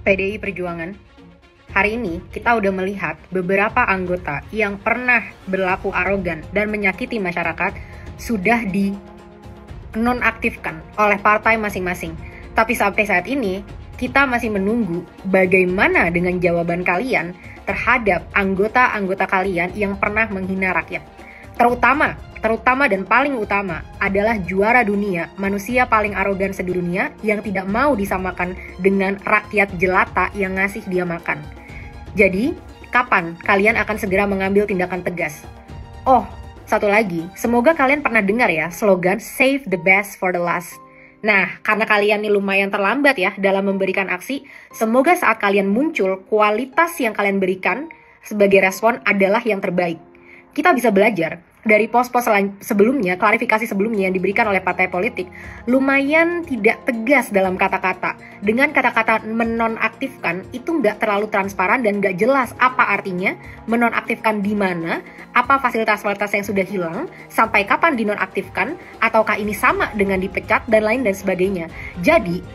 PDI Perjuangan. Hari ini kita udah melihat beberapa anggota yang pernah berlaku arogan dan menyakiti masyarakat sudah dinonaktifkan oleh partai masing-masing. Tapi sampai saat ini kita masih menunggu bagaimana dengan jawaban kalian terhadap anggota-anggota kalian yang pernah menghina rakyat. Terutama dan paling utama adalah juara dunia, manusia paling arogan sedunia yang tidak mau disamakan dengan rakyat jelata yang ngasih dia makan. Jadi, kapan kalian akan segera mengambil tindakan tegas? Oh, satu lagi, semoga kalian pernah dengar ya slogan Save the best for the last. Nah, karena kalian ini lumayan terlambat ya dalam memberikan aksi, semoga saat kalian muncul, kualitas yang kalian berikan sebagai respon adalah yang terbaik. Kita bisa belajar dari pos-pos sebelumnya, klarifikasi sebelumnya yang diberikan oleh partai politik, lumayan tidak tegas dalam kata-kata. Dengan kata-kata menonaktifkan, itu nggak terlalu transparan dan nggak jelas apa artinya, menonaktifkan di mana, apa fasilitas-fasilitas yang sudah hilang, sampai kapan dinonaktifkan, ataukah ini sama dengan dipecat, dan lain dan sebagainya. Jadi,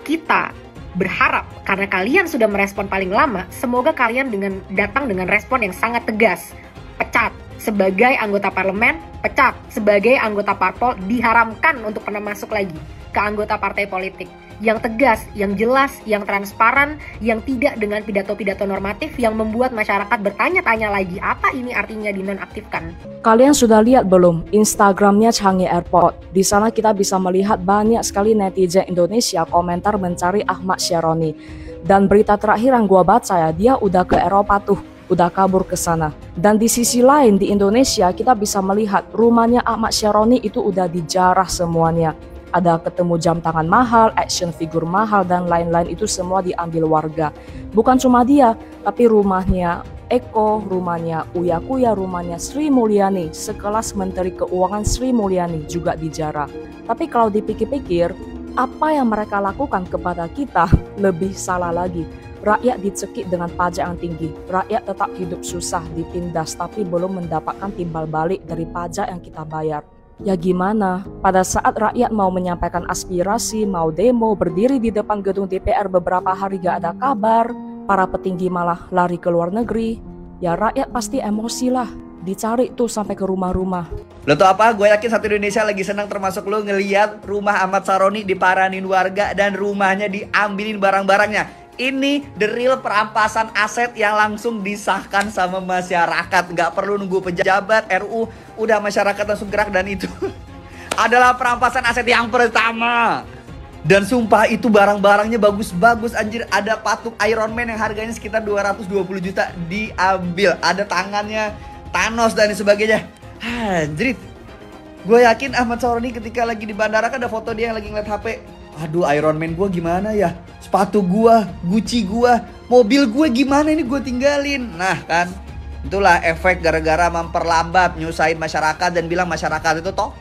kita berharap karena kalian sudah merespon paling lama, semoga kalian datang dengan respon yang sangat tegas. Pecat sebagai anggota parlemen, pecat sebagai anggota parpol, diharamkan untuk pernah masuk lagi ke anggota partai politik. Yang tegas, yang jelas, yang transparan, yang tidak dengan pidato-pidato normatif yang membuat masyarakat bertanya-tanya lagi apa ini artinya dinonaktifkan. Kalian sudah lihat belum Instagramnya Changi Airport? Di sana kita bisa melihat banyak sekali netizen Indonesia komentar mencari Ahmad Syaroni. Dan berita terakhir yang gua baca ya, dia udah ke Eropa tuh. Udah kabur ke sana. Dan di sisi lain di Indonesia kita bisa melihat rumahnya Ahmad Syaroni itu udah dijarah semuanya. Ada ketemu jam tangan mahal, action figure mahal, dan lain-lain itu semua diambil warga. Bukan cuma dia, tapi rumahnya Eko, rumahnya Uya Kuya, rumahnya Sri Mulyani, sekelas Menteri Keuangan Sri Mulyani juga dijarah. Tapi kalau dipikir-pikir, apa yang mereka lakukan kepada kita lebih salah lagi. Rakyat dicekik dengan pajak yang tinggi, rakyat tetap hidup susah, ditindas, tapi belum mendapatkan timbal balik dari pajak yang kita bayar. Ya gimana? Pada saat rakyat mau menyampaikan aspirasi, mau demo, berdiri di depan gedung DPR beberapa hari gak ada kabar, para petinggi malah lari ke luar negeri, ya rakyat pasti emosi lah, dicari tuh sampai ke rumah-rumah. Lo tau apa? Gue yakin satu Indonesia lagi senang termasuk lo ngeliat rumah Ahmad Syaroni diparanin warga dan rumahnya diambilin barang-barangnya. Ini the real perampasan aset yang langsung disahkan sama masyarakat. Nggak perlu nunggu pejabat, RU, udah masyarakat langsung gerak dan itu adalah perampasan aset yang pertama. Dan sumpah itu barang-barangnya bagus-bagus anjir. Ada patung Iron Man yang harganya sekitar 220 juta diambil. Ada tangannya Thanos dan sebagainya. Anjir. Gue yakin Ahmad Syaroni ketika lagi di bandara kan ada foto dia yang lagi ngeliat HP. Aduh, Iron Man gue gimana ya? Sepatu gue, Gucci gue, mobil gue gimana ini gue tinggalin? Nah kan, itulah efek gara-gara memperlambat, nyusahin masyarakat dan bilang masyarakat itu toh.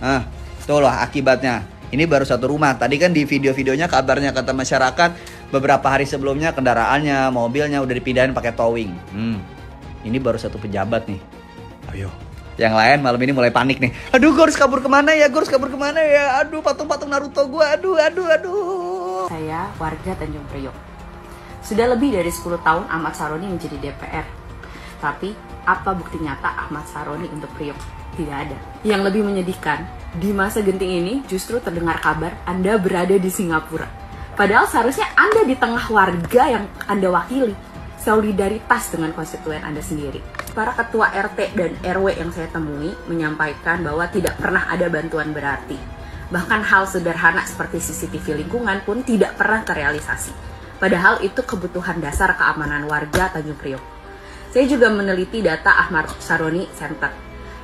Nah, itulah akibatnya. Ini baru satu rumah. Tadi kan di video-videonya kabarnya kata masyarakat beberapa hari sebelumnya kendaraannya, mobilnya udah dipindahin pakai towing. Ini baru satu pejabat nih. Ayo. Yang lain malam ini mulai panik nih. Aduh, gue harus kabur kemana ya? Aduh, patung-patung Naruto gue. Aduh. Saya warga Tanjung Priok. Sudah lebih dari 10 tahun Ahmad Syaroni menjadi DPR. Tapi, apa bukti nyata Ahmad Syaroni untuk Priok? Tidak ada. Yang lebih menyedihkan, di masa genting ini justru terdengar kabar Anda berada di Singapura. Padahal seharusnya Anda di tengah warga yang Anda wakili. Solidaritas dengan konstituen Anda sendiri. Para ketua RT dan RW yang saya temui menyampaikan bahwa tidak pernah ada bantuan berarti. Bahkan hal sederhana seperti CCTV lingkungan pun tidak pernah terrealisasi. Padahal itu kebutuhan dasar keamanan warga Tanjung Priok. Saya juga meneliti data Ahmad Syaroni Center.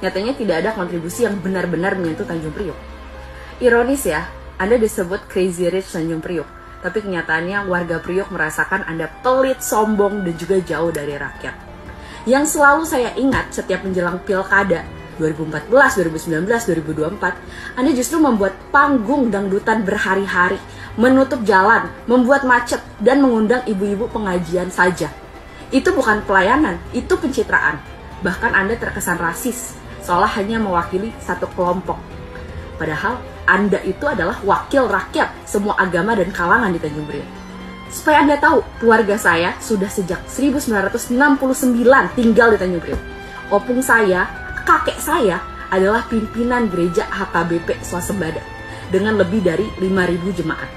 Nyatanya tidak ada kontribusi yang benar-benar menyentuh Tanjung Priok. Ironis ya, Anda disebut Crazy Rich Tanjung Priok. Tapi kenyataannya warga Priok merasakan Anda pelit, sombong, dan juga jauh dari rakyat. Yang selalu saya ingat setiap menjelang pilkada 2014, 2019, 2024, Anda justru membuat panggung dangdutan berhari-hari, menutup jalan, membuat macet, dan mengundang ibu-ibu pengajian saja. Itu bukan pelayanan, itu pencitraan. Bahkan Anda terkesan rasis, seolah hanya mewakili satu kelompok. Padahal Anda itu adalah wakil rakyat semua agama dan kalangan di Tanjung Priok. Supaya Anda tahu, keluarga saya sudah sejak 1969 tinggal di Tanjung Priok. Opung saya, kakek saya, adalah pimpinan gereja HKBP Swasembada dengan lebih dari 5.000 jemaat.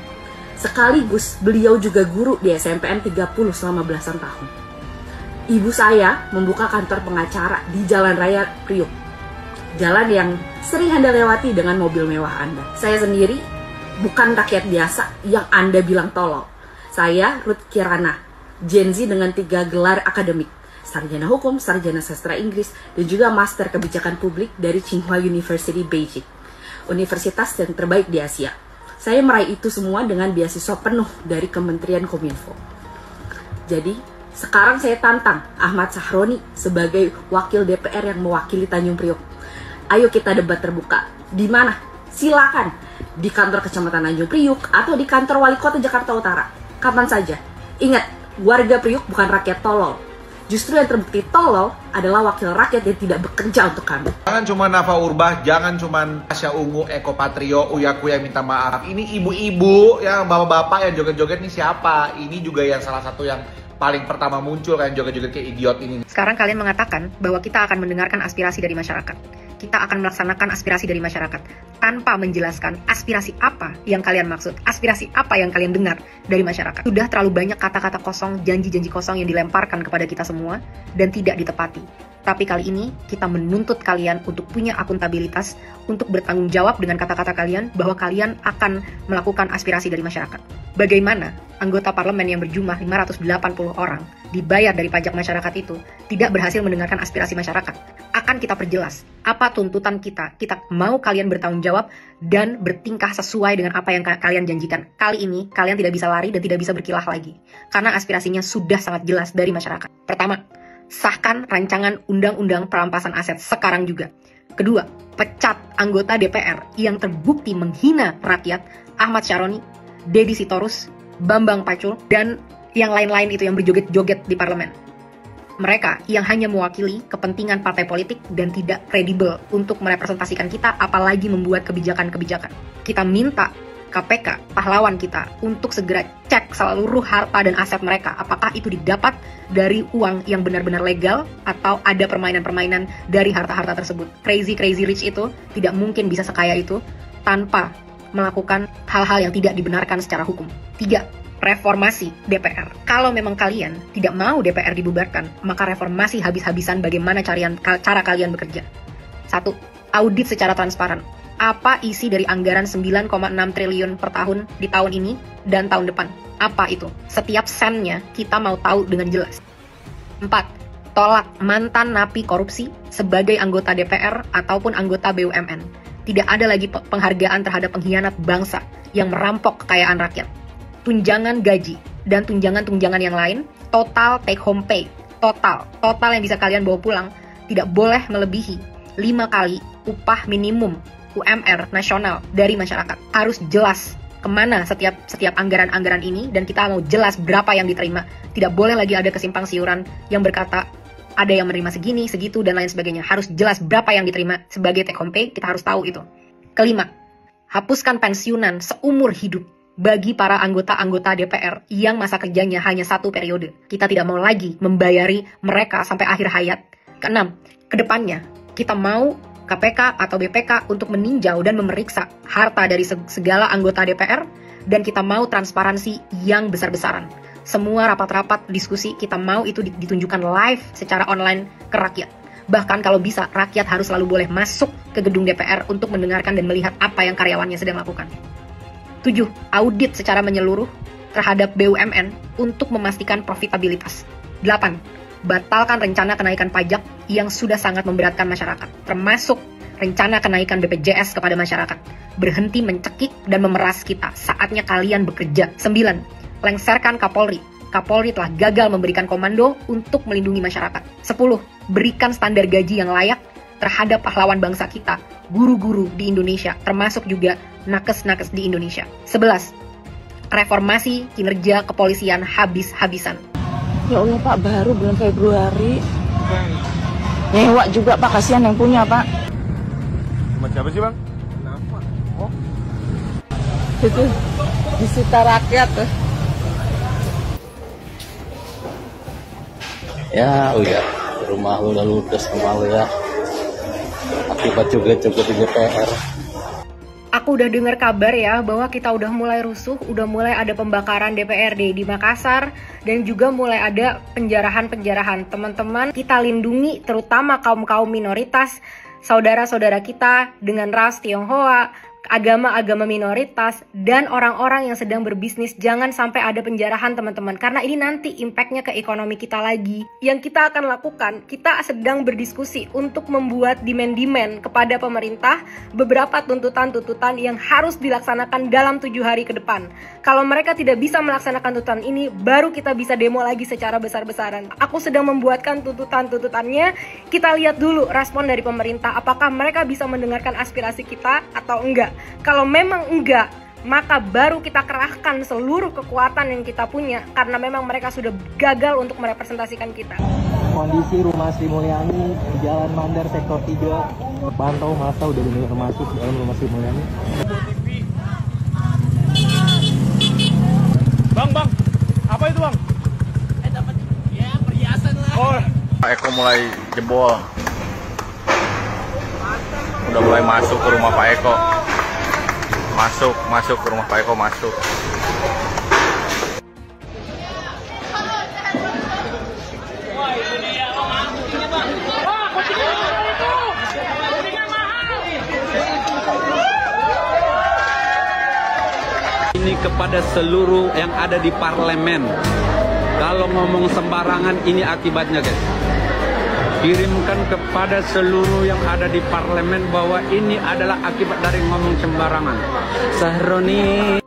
Sekaligus beliau juga guru di SMPN 30 selama belasan tahun. Ibu saya membuka kantor pengacara di Jalan Raya Priok. Jalan yang sering Anda lewati dengan mobil mewah Anda. Saya sendiri bukan rakyat biasa yang Anda bilang tolol. Saya Ruth Kirana, Gen Z dengan 3 gelar akademik, sarjana hukum, sarjana sastra Inggris, dan juga master kebijakan publik dari Tsinghua University Beijing, universitas yang terbaik di Asia. Saya meraih itu semua dengan beasiswa penuh dari Kementerian Kominfo. Jadi, sekarang saya tantang Ahmad Sahroni sebagai wakil DPR yang mewakili Tanjung Priok. Ayo kita debat terbuka. Di mana? Silakan. Di kantor Kecamatan Tanjung Priok atau di kantor Wali Kota Jakarta Utara. Kapan saja. Ingat, warga Priok bukan rakyat tolol. Justru yang terbukti tolol adalah wakil rakyat yang tidak bekerja untuk kami. Jangan cuma Nafa Urbah, jangan cuma Asya Ungu, Eko Patrio, Uya Kuya minta maaf. Ini ibu-ibu, yang bapak-bapak yang joget-joget nih siapa? Ini juga yang salah satu yang paling pertama muncul kan joget-joget kayak idiot ini. Sekarang kalian mengatakan bahwa kita akan mendengarkan aspirasi dari masyarakat. Kita akan melaksanakan aspirasi dari masyarakat tanpa menjelaskan aspirasi apa yang kalian maksud, aspirasi apa yang kalian dengar dari masyarakat. Sudah terlalu banyak kata-kata kosong, janji-janji kosong yang dilemparkan kepada kita semua dan tidak ditepati. Tapi kali ini kita menuntut kalian untuk punya akuntabilitas, untuk bertanggung jawab dengan kata-kata kalian bahwa kalian akan melakukan aspirasi dari masyarakat. Bagaimana anggota parlemen yang berjumlah 580 orang dibayar dari pajak masyarakat itu tidak berhasil mendengarkan aspirasi masyarakat? Akan kita perjelas apa tuntutan kita. Kita mau kalian bertanggung jawab dan bertingkah sesuai dengan apa yang kalian janjikan. Kali ini kalian tidak bisa lari dan tidak bisa berkilah lagi karena aspirasinya sudah sangat jelas dari masyarakat. Pertama, sahkan rancangan undang-undang perampasan aset sekarang juga. Kedua, pecat anggota DPR yang terbukti menghina rakyat, Ahmad Syaroni, Deddy Sitorus, Bambang Pacul, dan yang lain-lain itu yang berjoget-joget di parlemen. Mereka yang hanya mewakili kepentingan partai politik dan tidak kredibel untuk merepresentasikan kita, apalagi membuat kebijakan-kebijakan. Kita minta KPK, pahlawan kita, untuk segera cek seluruh harta dan aset mereka. Apakah itu didapat dari uang yang benar-benar legal atau ada permainan-permainan dari harta-harta tersebut. Crazy rich itu tidak mungkin bisa sekaya itu tanpa melakukan hal-hal yang tidak dibenarkan secara hukum. 3. Reformasi DPR. Kalau memang kalian tidak mau DPR dibubarkan, maka reformasi habis-habisan bagaimana cara kalian bekerja. 1. Audit secara transparan. Apa isi dari anggaran 9,6 triliun per tahun di tahun ini dan tahun depan? Apa itu? Setiap sennya kita mau tahu dengan jelas. 4. Tolak mantan napi korupsi sebagai anggota DPR ataupun anggota BUMN. Tidak ada lagi penghargaan terhadap pengkhianat bangsa yang merampok kekayaan rakyat. Tunjangan gaji dan tunjangan-tunjangan yang lain, total take home pay, total yang bisa kalian bawa pulang, tidak boleh melebihi 5 kali upah minimum UMR nasional dari masyarakat. Harus jelas kemana setiap anggaran-anggaran ini, dan kita mau jelas berapa yang diterima. Tidak boleh lagi ada kesimpang siuran yang berkata ada yang menerima segini, segitu, dan lain sebagainya. Harus jelas berapa yang diterima sebagai take home pay, kita harus tahu itu. Kelima, hapuskan pensiunan seumur hidup bagi para anggota-anggota DPR yang masa kerjanya hanya 1 periode. Kita tidak mau lagi membayari mereka sampai akhir hayat. Keenam, kedepannya kita mau KPK atau BPK untuk meninjau dan memeriksa harta dari segala anggota DPR, dan kita mau transparansi yang besar-besaran. Semua rapat-rapat diskusi kita mau itu ditunjukkan live secara online ke rakyat. Bahkan kalau bisa, rakyat harus selalu boleh masuk ke gedung DPR untuk mendengarkan dan melihat apa yang karyawannya sedang lakukan. 7. Audit secara menyeluruh terhadap BUMN untuk memastikan profitabilitas. 8. Batalkan rencana kenaikan pajak yang sudah sangat memberatkan masyarakat, termasuk rencana kenaikan BPJS kepada masyarakat. Berhenti mencekik dan memeras kita, saatnya kalian bekerja. 9. Lengserkan Kapolri. Kapolri telah gagal memberikan komando untuk melindungi masyarakat. 10. Berikan standar gaji yang layak terhadap pahlawan bangsa kita, guru-guru di Indonesia, termasuk juga nakes-nakes di Indonesia. 11. Reformasi kinerja kepolisian habis-habisan. Ya Allah Pak, baru bulan Februari. Nyewa juga Pak, kasihan yang punya Pak. Sama siapa sih Bang? Kenapa? Oh. Itu disita rakyat tuh. Ya udah, rumah lu udah ludes sama lu ya. Akibat joget-joget di DPR. Aku udah dengar kabar ya bahwa kita udah mulai rusuh, udah mulai ada pembakaran DPRD di Makassar, dan juga mulai ada penjarahan-penjarahan. Teman-teman, kita lindungi terutama kaum-kaum minoritas, saudara-saudara kita dengan ras Tionghoa, agama-agama minoritas, dan orang-orang yang sedang berbisnis. Jangan sampai ada penjarahan, teman-teman, karena ini nanti impactnya ke ekonomi kita lagi. Yang kita akan lakukan, kita sedang berdiskusi untuk membuat demand-demand kepada pemerintah beberapa tuntutan-tuntutan yang harus dilaksanakan dalam 7 hari ke depan. Kalau mereka tidak bisa melaksanakan tuntutan ini, baru kita bisa demo lagi secara besar-besaran. Aku sedang membuatkan tuntutan-tuntutannya. Kita lihat dulu respon dari pemerintah, apakah mereka bisa mendengarkan aspirasi kita atau enggak. Kalau memang enggak, maka baru kita kerahkan seluruh kekuatan yang kita punya, karena memang mereka sudah gagal untuk merepresentasikan kita. Kondisi rumah Sri Mulyani di Jalan Mandar Sektor 3, pantau masa udah benar masuk dalam rumah Sri Mulyani. Bang, apa itu bang? Dapat ya perhiasan lah. Oh, Eko mulai jebol, udah mulai masuk ke rumah Pak Eko. Masuk ke rumah Pak Eko, masuk. Ini kepada seluruh yang ada di parlemen. Kalau ngomong sembarangan, ini akibatnya, guys. Kirimkan kepada seluruh yang ada di parlemen bahwa ini adalah akibat dari ngomong sembarangan. Sahroni.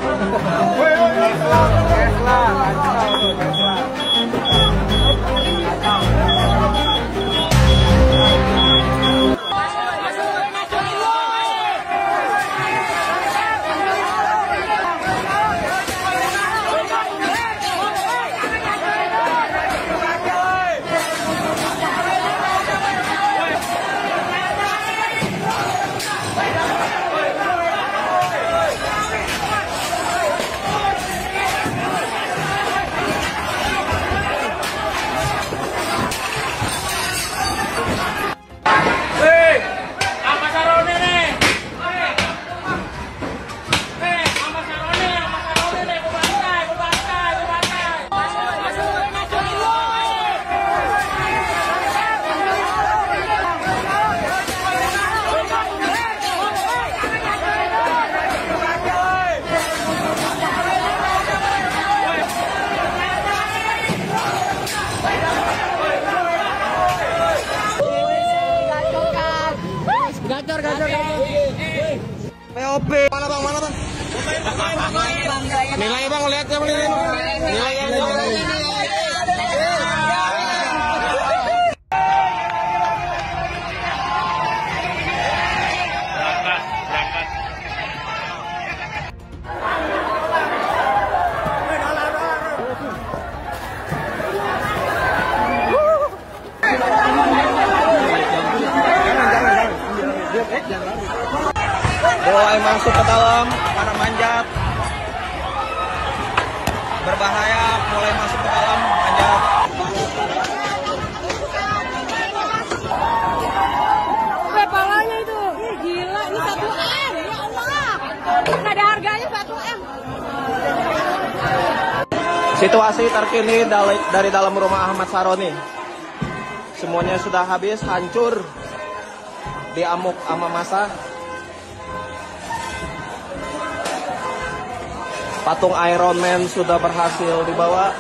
POP. Mana bang? Nilai bang, lihat ya nilai. Mulai masuk ke dalam, para manjat. Berbahaya, mulai masuk ke dalam, manjat. Kepalanya itu, gila, ini 1M, ya Allah. Nggak ada harganya 1M. Situasi terkini dari dalam rumah Ahmad Saroni. Semuanya sudah habis, hancur, diamuk sama massa. Patung Iron Man sudah berhasil dibawa.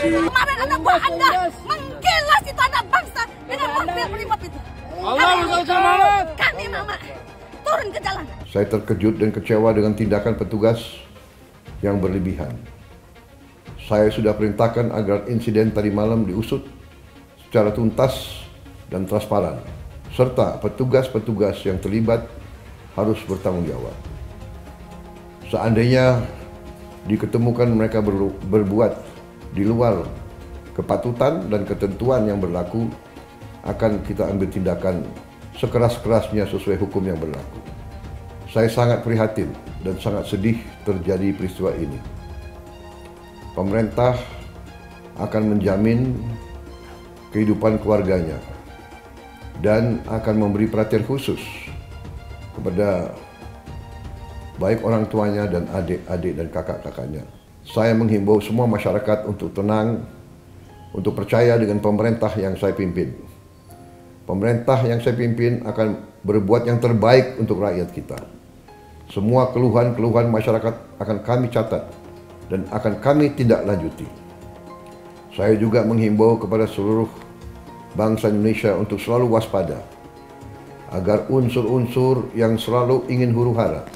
Kemarin anak buah Anda menggilas itu anak bangsa dengan mobil pribad itu. Allah bersama kami mama turun ke jalan. Saya terkejut dan kecewa dengan tindakan petugas yang berlebihan. Saya sudah perintahkan agar insiden tadi malam diusut secara tuntas dan transparan, serta petugas-petugas yang terlibat harus bertanggung jawab. Seandainya diketemukan mereka berbuat di luar kepatutan dan ketentuan yang berlaku, akan kita ambil tindakan sekeras-kerasnya sesuai hukum yang berlaku. Saya sangat prihatin dan sangat sedih terjadi peristiwa ini. Pemerintah akan menjamin kehidupan keluarganya dan akan memberi perhatian khusus kepada baik orang tuanya dan adik-adik dan kakak-kakaknya. Saya menghimbau semua masyarakat untuk tenang, untuk percaya dengan pemerintah yang saya pimpin. Pemerintah yang saya pimpin akan berbuat yang terbaik untuk rakyat kita. Semua keluhan-keluhan masyarakat akan kami catat dan akan kami tindak lanjuti. Saya juga menghimbau kepada seluruh bangsa Indonesia untuk selalu waspada agar unsur-unsur yang selalu ingin huru-hara,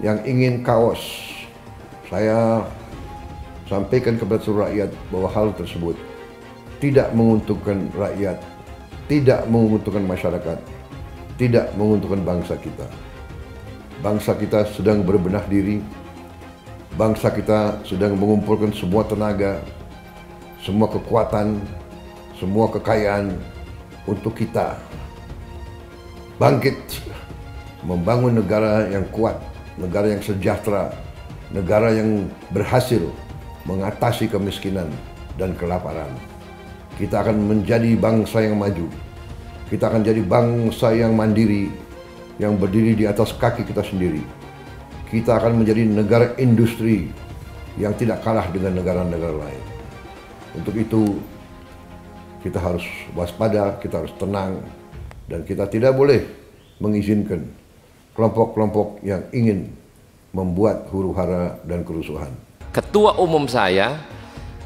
yang ingin kaos, saya sampaikan kepada seluruh rakyat bahwa hal tersebut tidak menguntungkan rakyat, tidak menguntungkan masyarakat, tidak menguntungkan bangsa kita. Bangsa kita sedang berbenah diri, bangsa kita sedang mengumpulkan semua tenaga, semua kekuatan, semua kekayaan untuk kita bangkit, membangun negara yang kuat, negara yang sejahtera, negara yang berhasil mengatasi kemiskinan dan kelaparan. Kita akan menjadi bangsa yang maju. Kita akan jadi bangsa yang mandiri, yang berdiri di atas kaki kita sendiri. Kita akan menjadi negara industri yang tidak kalah dengan negara-negara lain. Untuk itu, kita harus waspada, kita harus tenang, dan kita tidak boleh mengizinkan kelompok-kelompok yang ingin membuat huru-hara dan kerusuhan. Ketua umum saya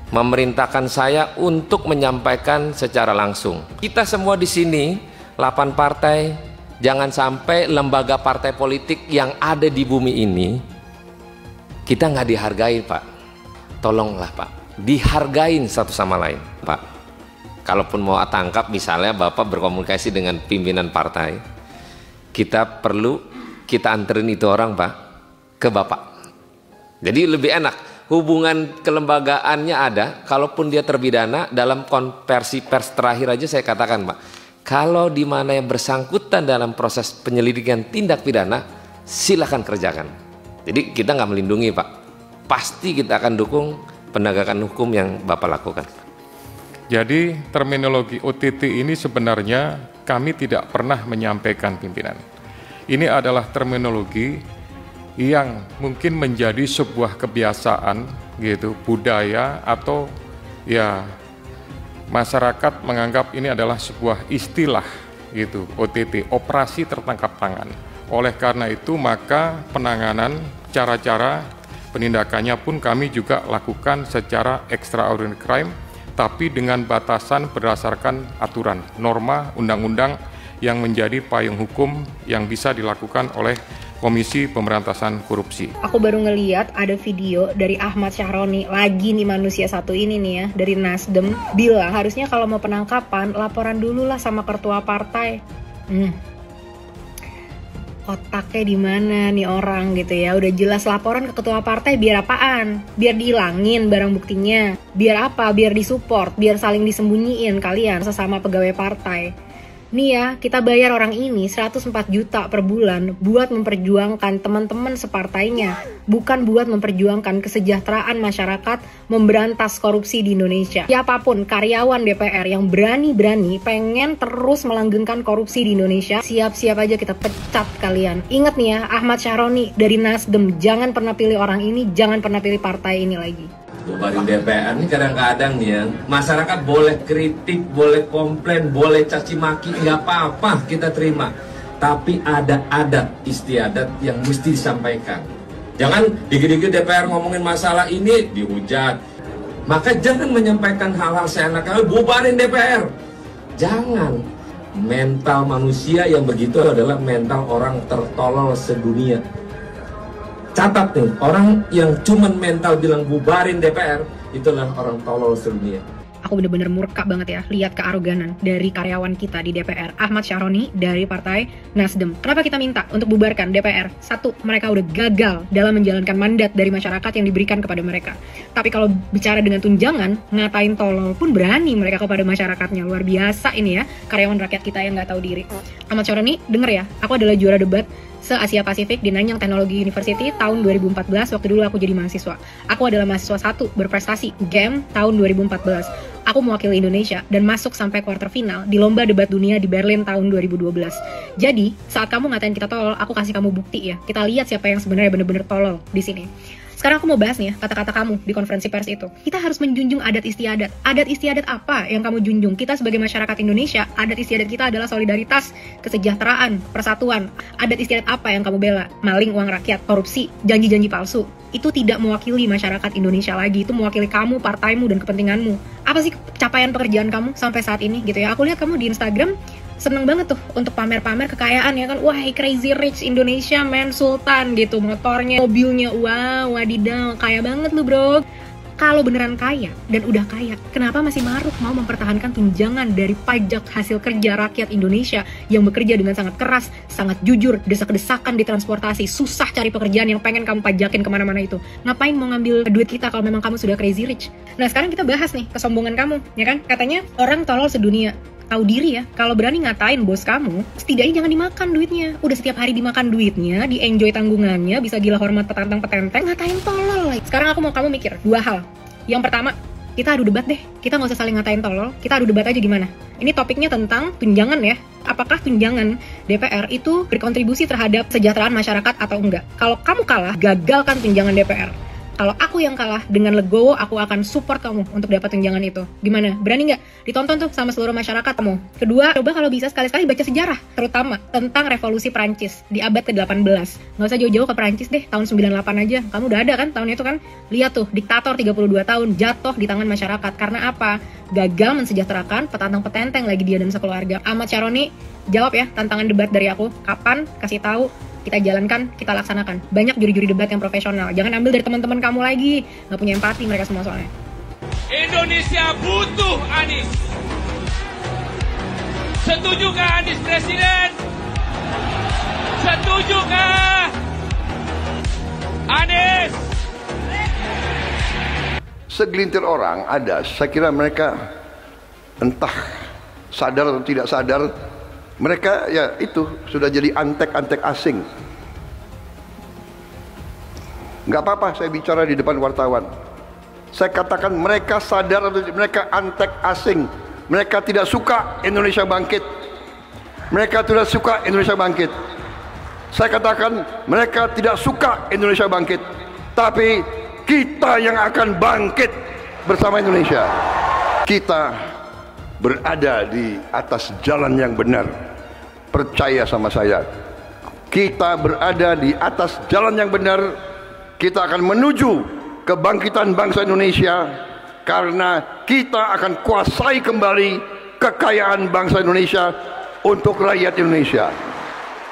memerintahkan saya untuk menyampaikan secara langsung. Kita semua di sini, 8 partai, jangan sampai lembaga partai politik yang ada di bumi ini, kita nggak dihargai, Pak. Tolonglah, Pak. Dihargain satu sama lain, Pak. Kalaupun mau tangkap, misalnya Bapak berkomunikasi dengan pimpinan partai, kita anterin itu orang, Pak, ke Bapak. Jadi lebih enak, hubungan kelembagaannya ada. Kalaupun dia terpidana, dalam konversi pers terakhir aja saya katakan, Pak, kalau di mana yang bersangkutan dalam proses penyelidikan tindak pidana, silahkan kerjakan. Jadi kita nggak melindungi, Pak. Pasti kita akan dukung penegakan hukum yang Bapak lakukan. Jadi terminologi OTT ini sebenarnya kami tidak pernah menyampaikan pimpinan. Ini adalah terminologi yang mungkin menjadi sebuah kebiasaan gitu, budaya, atau ya masyarakat menganggap ini adalah sebuah istilah gitu, OTT, operasi tertangkap tangan. Oleh karena itu maka penanganan, cara-cara penindakannya pun kami juga lakukan secara extraordinary crime, tapi dengan batasan berdasarkan aturan, norma, undang-undang yang menjadi payung hukum yang bisa dilakukan oleh Komisi Pemberantasan Korupsi. Aku baru ngeliat ada video dari Ahmad Syaroni, lagi nih manusia satu ini nih ya, dari Nasdem, bilang harusnya kalau mau penangkapan laporan dulu lah sama ketua partai. Otaknya di mana nih orang gitu ya, udah jelas laporan ke ketua partai biar apaan? Biar dihilangin barang buktinya, biar apa? Biar disupport, biar saling disembunyiin kalian sesama pegawai partai. Nih ya, kita bayar orang ini 104 juta per bulan buat memperjuangkan teman-teman separtainya, bukan buat memperjuangkan kesejahteraan masyarakat, memberantas korupsi di Indonesia. Siapapun karyawan DPR yang berani-berani pengen terus melanggengkan korupsi di Indonesia, siap-siap aja kita pecat kalian. Ingat nih ya, Ahmad Syaroni dari Nasdem, jangan pernah pilih orang ini, jangan pernah pilih partai ini lagi. Bubarin DPR ini kadang-kadang nih ya, masyarakat boleh kritik, boleh komplain, boleh caci maki, nggak apa-apa kita terima. Tapi ada adat istiadat yang mesti disampaikan. Jangan dikit-dikit DPR ngomongin masalah ini dihujat. Maka jangan menyampaikan hal-hal seenaknya, bubarin DPR. Jangan. Mental manusia yang begitu adalah mental orang tertolol sedunia. Catat nih, orang yang cuman mental bilang bubarin DPR, itulah orang tolol sedunia. Aku bener-bener murka banget ya lihat kearoganan dari karyawan kita di DPR, Ahmad Syaroni dari Partai Nasdem. Kenapa kita minta untuk bubarkan DPR? Satu, mereka udah gagal dalam menjalankan mandat dari masyarakat yang diberikan kepada mereka. Tapi kalau bicara dengan tunjangan, ngatain tolol pun berani mereka kepada masyarakatnya. Luar biasa ini ya, karyawan rakyat kita yang nggak tahu diri. Ahmad Syaroni, denger ya, aku adalah juara debat se-Asia Pasifik di Nanyang Technology University tahun 2014, waktu dulu aku jadi mahasiswa. Aku adalah mahasiswa 1 berprestasi GEM tahun 2014. Aku mewakili Indonesia dan masuk sampai kuarter final di lomba debat dunia di Berlin tahun 2012. Jadi, saat kamu ngatain kita tolol, aku kasih kamu bukti ya. Kita lihat siapa yang sebenarnya bener-bener tolol di sini. Sekarang aku mau bahas nih ya, kata-kata kamu di konferensi pers itu. Kita harus menjunjung adat istiadat. Adat istiadat apa yang kamu junjung? Kita sebagai masyarakat Indonesia, adat istiadat kita adalah solidaritas, kesejahteraan, persatuan. Adat istiadat apa yang kamu bela? Maling uang rakyat, korupsi, janji-janji palsu. Itu tidak mewakili masyarakat Indonesia lagi. Itu mewakili kamu, partaimu, dan kepentinganmu. Apa sih capaian pekerjaan kamu sampai saat ini gitu ya? Aku lihat kamu di Instagram seneng banget tuh untuk pamer-pamer kekayaan ya kan. Wah, crazy rich Indonesia man, sultan gitu, motornya, mobilnya, wow, wadidaw, kaya banget lu bro. Kalau beneran kaya dan udah kaya, kenapa masih maruk mau mempertahankan tunjangan dari pajak hasil kerja rakyat Indonesia yang bekerja dengan sangat keras, sangat jujur, desak-desakan di transportasi, susah cari pekerjaan yang pengen kamu pajakin kemana-mana itu. Ngapain mau ngambil duit kita kalau memang kamu sudah crazy rich? Nah sekarang kita bahas nih kesombongan kamu, ya kan? Katanya orang tolol sedunia. Tahu diri ya, kalau berani ngatain bos kamu, setidaknya jangan dimakan duitnya. Udah setiap hari dimakan duitnya, di-enjoy tanggungannya, bisa gila hormat petantang-petenteng, ngatain tolol. Sekarang aku mau kamu mikir, 2 hal. Yang pertama, kita adu debat deh. Kita nggak usah saling ngatain tolol, kita adu debat aja gimana. Ini topiknya tentang tunjangan ya. Apakah tunjangan DPR itu berkontribusi terhadap kesejahteraan masyarakat atau enggak? Kalau kamu kalah, gagalkan tunjangan DPR. Kalau aku yang kalah, dengan legowo aku akan support kamu untuk dapat tunjangan itu. Gimana? Berani nggak? Ditonton tuh sama seluruh masyarakat kamu. Kedua, coba kalau bisa sekali-sekali baca sejarah, terutama tentang revolusi Prancis di abad ke-18. Nggak usah jauh-jauh ke Prancis deh, tahun 98 aja. Kamu udah ada kan tahun itu kan? Lihat tuh, diktator 32 tahun jatuh di tangan masyarakat. Karena apa? Gagal mensejahterakan petantang-petenteng lagi dia dan sekeluarga. Ahmad Syaroni, jawab ya tantangan debat dari aku. Kapan? Kasih tahu. Kita jalankan, kita laksanakan. Banyak juri-juri debat yang profesional. Jangan ambil dari teman-teman kamu lagi. Nggak punya empati mereka semua soalnya. Indonesia butuh Anies. Setujukah Anies presiden? Setujukah Anies? Segelintir orang ada, saya kira mereka entah sadar atau tidak sadar, mereka ya itu sudah jadi antek-antek asing. Nggak apa-apa saya bicara di depan wartawan. Saya katakan mereka sadar atau mereka antek asing. Mereka tidak suka Indonesia bangkit. Mereka tidak suka Indonesia bangkit. Saya katakan mereka tidak suka Indonesia bangkit. Tapi kita yang akan bangkit bersama Indonesia. Kita berada di atas jalan yang benar. Percaya sama saya, kita berada di atas jalan yang benar. Kita akan menuju kebangkitan bangsa Indonesia, karena kita akan kuasai kembali kekayaan bangsa Indonesia untuk rakyat Indonesia.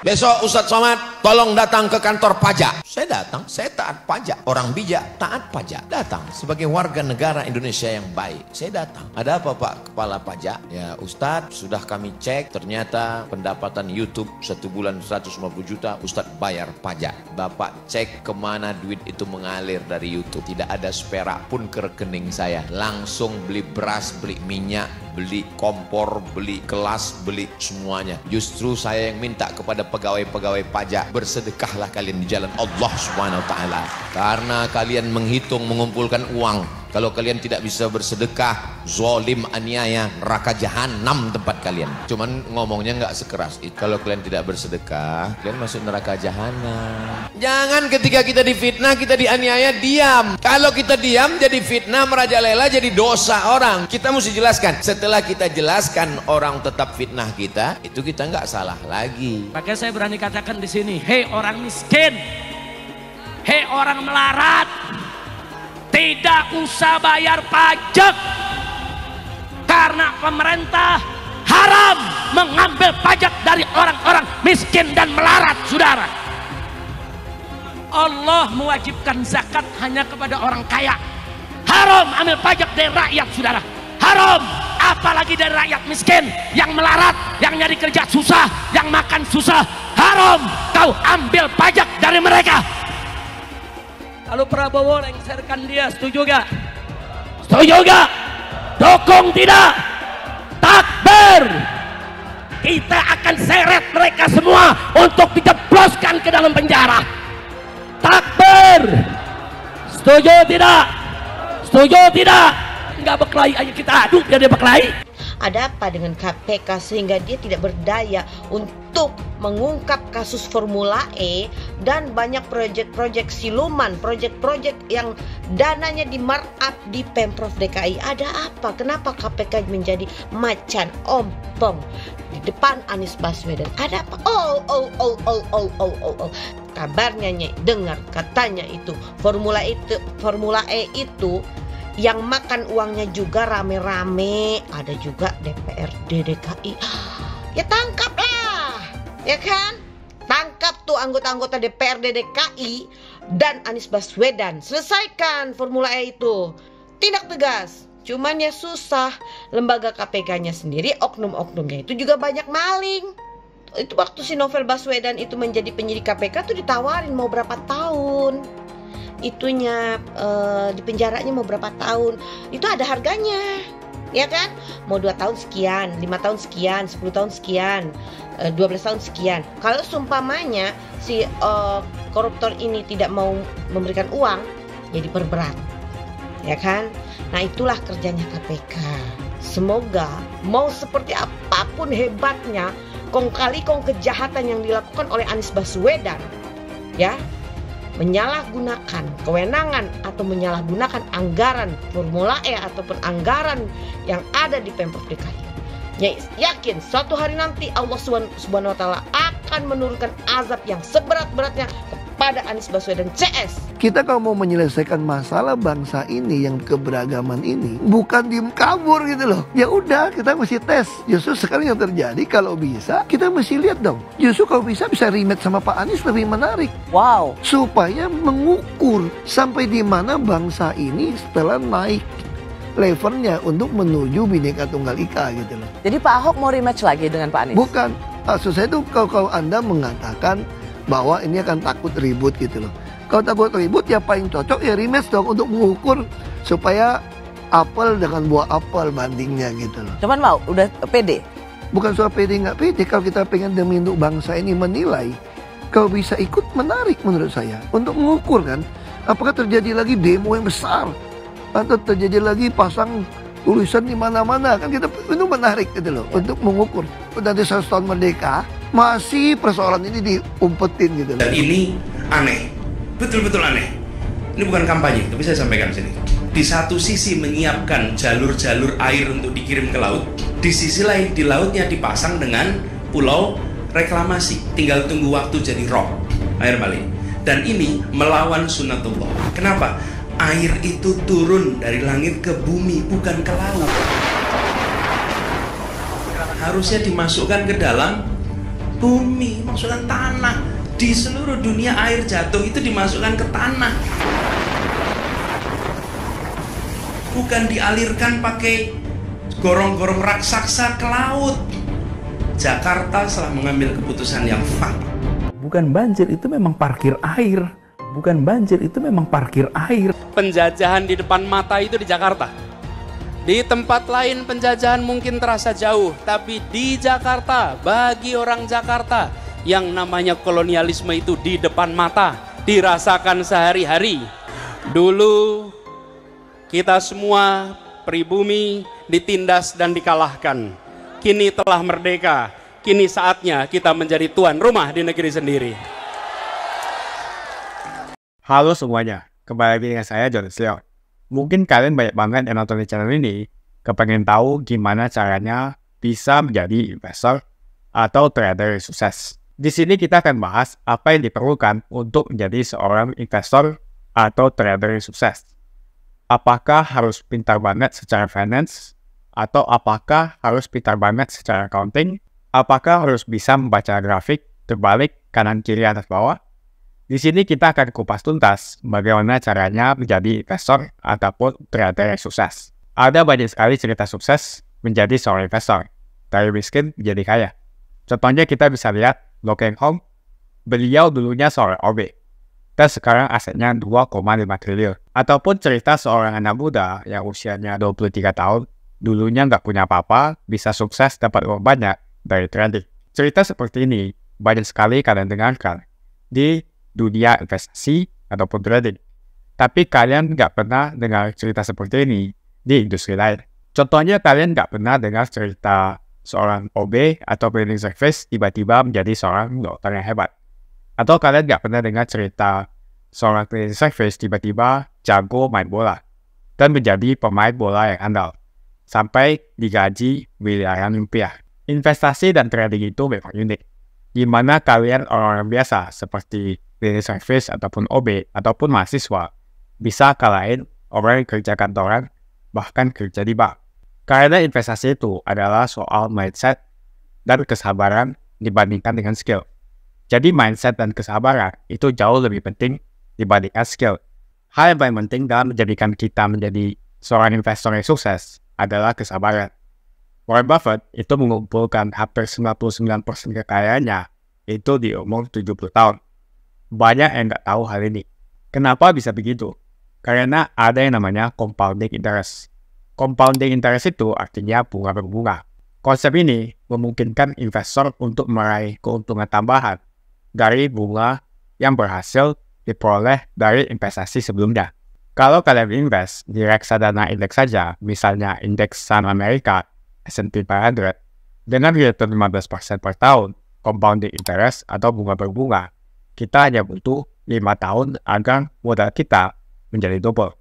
Besok Ustadz Somad tolong datang ke kantor pajak. Saya datang, saya taat pajak. Orang bijak taat pajak. Datang sebagai warga negara Indonesia yang baik. Saya datang. Ada apa Pak Kepala Pajak? Ya Ustadz, sudah kami cek, ternyata pendapatan YouTube 1 bulan 150 juta, Ustadz bayar pajak. Bapak cek kemana duit itu mengalir dari YouTube. Tidak ada seperak pun ke rekening saya. Langsung beli beras, beli minyak, beli kompor, beli kelas, beli semuanya. Justru saya yang minta kepada pegawai-pegawai pajak, bersedekahlah kalian di jalan Allah Subhanahu wa taala. Karena kalian menghitung, mengumpulkan uang. Kalau kalian tidak bisa bersedekah, zalim, aniaya, neraka jahanam tempat kalian. Cuman ngomongnya nggak sekeras itu. Kalau kalian tidak bersedekah, kalian masuk neraka jahanam. Jangan ketika kita difitnah, kita dianiaya, diam. Kalau kita diam jadi fitnah, merajalela, jadi dosa orang. Kita mesti jelaskan. Setelah kita jelaskan, orang tetap fitnah kita, itu kita nggak salah lagi. Makanya saya berani katakan di sini, hei orang miskin, hei orang melarat, tidak usah bayar pajak, karena pemerintah haram mengambil pajak dari orang-orang miskin dan melarat, saudara. Allah mewajibkan zakat hanya kepada orang kaya. Haram ambil pajak dari rakyat, saudara. haram. Apalagi dari rakyat miskin yang melarat, yang nyari kerja susah, yang makan susah, haram kau ambil pajak dari mereka. Lalu Prabowo lengserkan dia, setuju gak? Setuju gak? Dukung tidak? Takbir! Kita akan seret mereka semua untuk dijebloskan ke dalam penjara. Takbir! Setuju tidak? Setuju tidak? Enggak berkelahi, ayo kita adu biar dia berkelahi. Ada apa dengan KPK sehingga dia tidak berdaya untuk mengungkap kasus Formula E dan banyak proyek-proyek siluman, proyek-proyek yang dananya di markup di Pemprov DKI. Ada apa? Kenapa KPK menjadi macan ompong di depan Anies Baswedan? Ada apa? Kabarnya dengar katanya itu Formula E itu yang makan uangnya juga rame-rame, ada juga DPRD DKI. Ya tangkaplah, ya kan? Tangkap tuh anggota-anggota DPRD DKI dan Anies Baswedan. Selesaikan Formula E itu. Tindak tegas. Cuman ya susah. Lembaga KPK-nya sendiri, oknum-oknumnya itu juga banyak maling. Itu waktu si Novel Baswedan itu menjadi penyidik KPK tuh ditawarin mau berapa tahun. Itunya di penjaranya mau berapa tahun, itu ada harganya, ya kan? Mau 2 tahun sekian, 5 tahun sekian, 10 tahun sekian, 12 tahun sekian. Kalau seumpamanya si koruptor ini tidak mau memberikan uang, ya diperberat, ya kan? Nah itulah kerjanya KPK. Semoga mau seperti apapun hebatnya kong kali kong kejahatan yang dilakukan oleh Anies Baswedan, ya, menyalahgunakan kewenangan atau menyalahgunakan anggaran Formula E ataupun anggaran yang ada di Pemprov DKI. Ya, yakin suatu hari nanti Allah Subhanahu wa taala akan menurunkan azab yang seberat-beratnya kepada Anies Baswedan CS. Kita kalau mau menyelesaikan masalah bangsa ini yang keberagaman ini, bukan diem kabur gitu loh. Ya udah, kita mesti tes. Justru sekarang yang terjadi kalau bisa kita mesti lihat dong. Justru kalau bisa rematch sama Pak Anies lebih menarik. Wow. Supaya mengukur sampai di mana bangsa ini setelah naik levelnya untuk menuju Bhinneka Tunggal Ika gitu loh. Jadi Pak Ahok mau rematch lagi dengan Pak Anies? Bukan. Maksud saya itu kalau Anda mengatakan bahwa ini akan takut ribut gitu loh. Kalau takut ribut ya paling cocok ya rematch dong untuk mengukur supaya apel dengan buah apel bandingnya gitu loh. Cuman mau udah pede? Bukan soal pede nggak pede, kalau kita pengen demi untuk bangsa ini menilai, kalau bisa ikut menarik menurut saya untuk mengukur kan, apakah terjadi lagi demo yang besar atau terjadi lagi pasang tulisan di mana-mana, kan kita itu menarik gitu loh untuk mengukur. Nanti 100 tahun merdeka masih persoalan ini diumpetin gitu loh. Dan ini aneh, betul-betul aneh. Ini bukan kampanye, tapi saya sampaikan di sini. Di satu sisi menyiapkan jalur-jalur air untuk dikirim ke laut, di sisi lain di lautnya dipasang dengan pulau reklamasi, tinggal tunggu waktu jadi rob, air balik. Dan ini melawan sunatullah. Kenapa? Air itu turun dari langit ke bumi, bukan ke laut. Harusnya dimasukkan ke dalam bumi, masukkan tanah. Di seluruh dunia air jatuh itu dimasukkan ke tanah, bukan dialirkan pakai gorong-gorong raksasa ke laut. Jakarta telah mengambil keputusan yang fatal. Bukan banjir, itu memang parkir air. Bukan banjir, itu memang parkir air. Penjajahan di depan mata itu di Jakarta. Di tempat lain penjajahan mungkin terasa jauh, tapi di Jakarta, bagi orang Jakarta, yang namanya kolonialisme itu di depan mata, dirasakan sehari-hari. Dulu kita semua pribumi ditindas dan dikalahkan. Kini telah merdeka, kini saatnya kita menjadi tuan rumah di negeri sendiri. Halo semuanya, kembali lagi dengan saya Jonas Leon. Mungkin kalian banyak banget yang nonton di channel ini kepengen tahu gimana caranya bisa menjadi investor atau trader yang sukses. Di sini kita akan bahas apa yang diperlukan untuk menjadi seorang investor atau trader yang sukses. Apakah harus pintar banget secara finance? Atau apakah harus pintar banget secara accounting? Apakah harus bisa membaca grafik terbalik kanan kiri atas bawah? Di sini kita akan kupas tuntas bagaimana caranya menjadi investor ataupun trader yang sukses. Ada banyak sekali cerita sukses menjadi seorang investor, dari miskin menjadi kaya. Contohnya kita bisa lihat Lo Keng Hong, beliau dulunya seorang OB, dan sekarang asetnya 2,5 triliun. Ataupun cerita seorang anak muda yang usianya 23 tahun, dulunya nggak punya apa-apa, bisa sukses dapat uang banyak dari trading. Cerita seperti ini banyak sekali kalian dengarkan di dunia investasi ataupun trading. Tapi kalian nggak pernah dengar cerita seperti ini di industri lain. Contohnya kalian nggak pernah dengar cerita seorang OB atau cleaning service tiba-tiba menjadi seorang dokter yang hebat. Atau kalian nggak pernah dengar cerita seorang cleaning service tiba-tiba jago main bola dan menjadi pemain bola yang andal sampai digaji miliaran rupiah. Investasi dan trading itu memang unik, di mana kalian orang-orang biasa seperti cleaning service ataupun OB ataupun mahasiswa bisa kalahin orang yang kerja kantoran bahkan kerja di bank. Karena investasi itu adalah soal mindset dan kesabaran dibandingkan dengan skill. Jadi mindset dan kesabaran itu jauh lebih penting dibandingkan skill. Hal yang paling penting dalam menjadikan kita menjadi seorang investor yang sukses adalah kesabaran. Warren Buffett itu mengumpulkan hampir 99% kekayaannya itu di umur 70 tahun. Banyak yang nggak tahu hal ini. Kenapa bisa begitu? Karena ada yang namanya compounding interest. Compounding interest itu artinya bunga berbunga. Konsep ini memungkinkan investor untuk meraih keuntungan tambahan dari bunga yang berhasil diperoleh dari investasi sebelumnya. Kalau kalian invest di reksadana indeks saja, misalnya indeks saham Amerika, S&P 500, dengan return 15% per tahun, compounding interest atau bunga berbunga, kita hanya butuh 5 tahun agar modal kita menjadi double.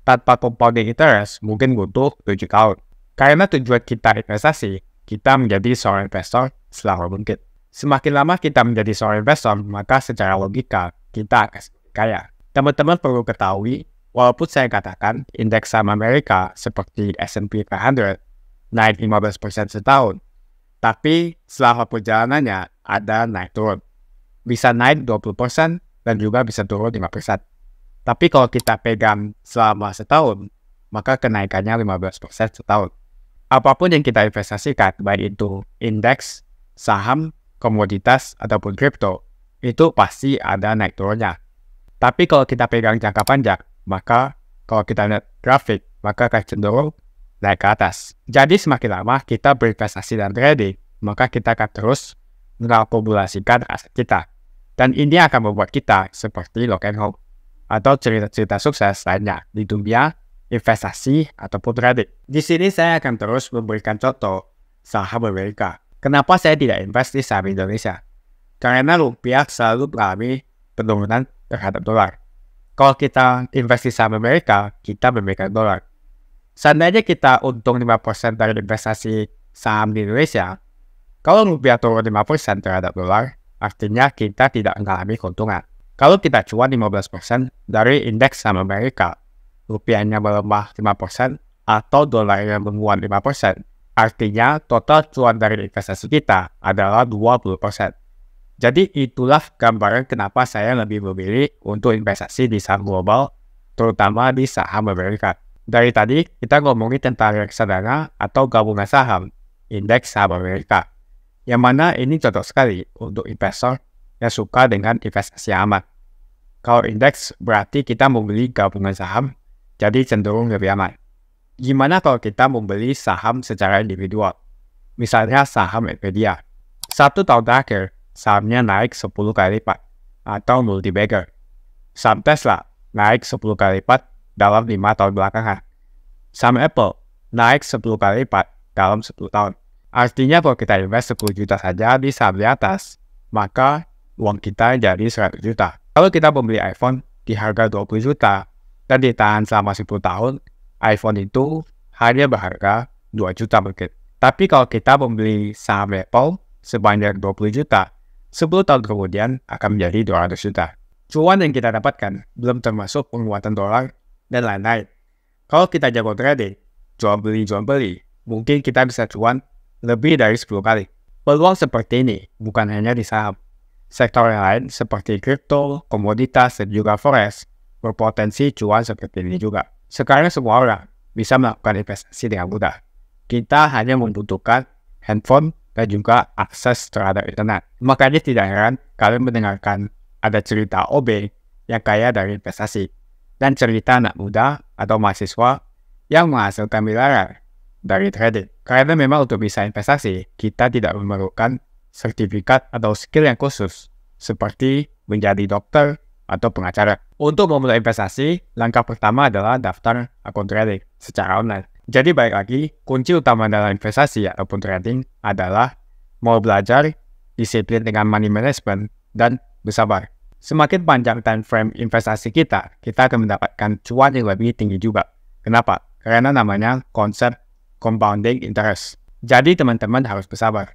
Tanpa compounding interest mungkin butuh 7 tahun. Karena tujuan kita investasi, kita menjadi seorang investor selama mungkin. Semakin lama kita menjadi seorang investor, maka secara logika kita akan kaya. Teman-teman perlu ketahui, walaupun saya katakan indeks saham Amerika seperti S&P 500 naik 15% setahun, tapi selama perjalanannya ada naik turun. Bisa naik 20% dan juga bisa turun 5%. Tapi kalau kita pegang selama setahun, maka kenaikannya 15% setahun. Apapun yang kita investasikan, baik itu indeks, saham, komoditas, ataupun kripto, itu pasti ada naik turunnya. Tapi kalau kita pegang jangka panjang, maka kalau kita lihat grafik, maka akan cenderung naik ke atas. Jadi semakin lama kita berinvestasi dan trading, maka kita akan terus mengakumulasikan aset kita. Dan ini akan membuat kita seperti Lo Keng Hong atau cerita-cerita sukses lainnya di dunia investasi ataupun trading. Di sini saya akan terus memberikan contoh saham Amerika. Kenapa saya tidak invest di saham Indonesia? Karena rupiah selalu mengalami penurunan terhadap dolar. Kalau kita invest di saham Amerika, kita memegang dolar. Seandainya kita untung 5% dari investasi saham di Indonesia, kalau rupiah turun 5% terhadap dolar, artinya kita tidak mengalami keuntungan. Kalau kita cuan 15% dari indeks saham Amerika, rupiahnya melemah 5% atau dolarnya menguat 5%, artinya total cuan dari investasi kita adalah 20%. Jadi itulah gambaran kenapa saya lebih memilih untuk investasi di saham global, terutama di saham Amerika. Dari tadi kita ngomongin tentang reksadana atau gabungan saham, indeks saham Amerika. Yang mana ini cocok sekali untuk investor yang suka dengan investasi aman. Kalau indeks berarti kita membeli gabungan saham, jadi cenderung lebih aman. Gimana kalau kita membeli saham secara individual? Misalnya saham Nvidia. 1 tahun terakhir, sahamnya naik 10 kali lipat, atau multi-bagger. Saham Tesla naik 10 kali lipat dalam 5 tahun belakangan. Saham Apple naik 10 kali lipat dalam 10 tahun. Artinya kalau kita invest 10 juta saja di saham di atas, maka uang kita jadi 100 juta. Kalau kita membeli iPhone di harga 20 juta dan ditahan selama 10 tahun, iPhone itu hanya berharga 2 juta mungkin. Tapi kalau kita membeli saham Apple sebanyak 20 juta, 10 tahun kemudian akan menjadi 200 juta. Cuan yang kita dapatkan belum termasuk penguatan dolar dan lain-lain. Kalau kita jago trading, jual beli, mungkin kita bisa cuan lebih dari 10 kali. Peluang seperti ini bukan hanya di saham. Sektor yang lain seperti kripto, komoditas, dan juga forex berpotensi cuan seperti ini juga. Sekarang semua orang bisa melakukan investasi dengan mudah. Kita hanya membutuhkan handphone dan juga akses terhadap internet. Makanya tidak heran kalian mendengarkan ada cerita OB yang kaya dari investasi dan cerita anak muda atau mahasiswa yang menghasilkan miliaran dari trading. Karena memang untuk bisa investasi, kita tidak memerlukan sertifikat atau skill yang khusus seperti menjadi dokter atau pengacara. Untuk memulai investasi, langkah pertama adalah daftar akun trading secara online. Jadi baik lagi, kunci utama dalam investasi ataupun trading adalah mau belajar, disiplin dengan money management, dan bersabar. Semakin panjang time frame investasi kita akan mendapatkan cuan yang lebih tinggi juga. Kenapa? Karena namanya konsep compounding interest. Jadi teman-teman harus bersabar.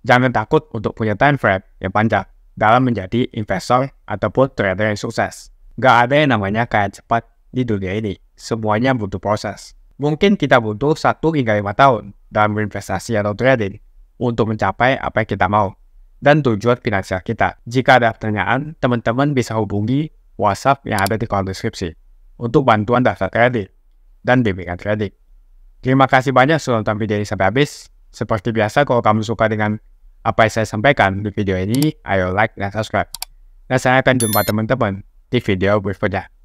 Jangan takut untuk punya time frame yang panjang dalam menjadi investor ataupun trader yang sukses. Gak ada yang namanya kaya cepat di dunia ini. Semuanya butuh proses. Mungkin kita butuh 1 hingga 5 tahun dalam berinvestasi atau trading untuk mencapai apa yang kita mau dan tujuan finansial kita. Jika ada pertanyaan, teman-teman bisa hubungi WhatsApp yang ada di kolom deskripsi untuk bantuan daftar trading dan bimbingan trading. Terima kasih banyak sudah nonton video ini sampai habis. Seperti biasa, kalau kamu suka dengan apa yang saya sampaikan di video ini, ayo like dan subscribe. Dan saya akan jumpa teman-teman di video berikutnya.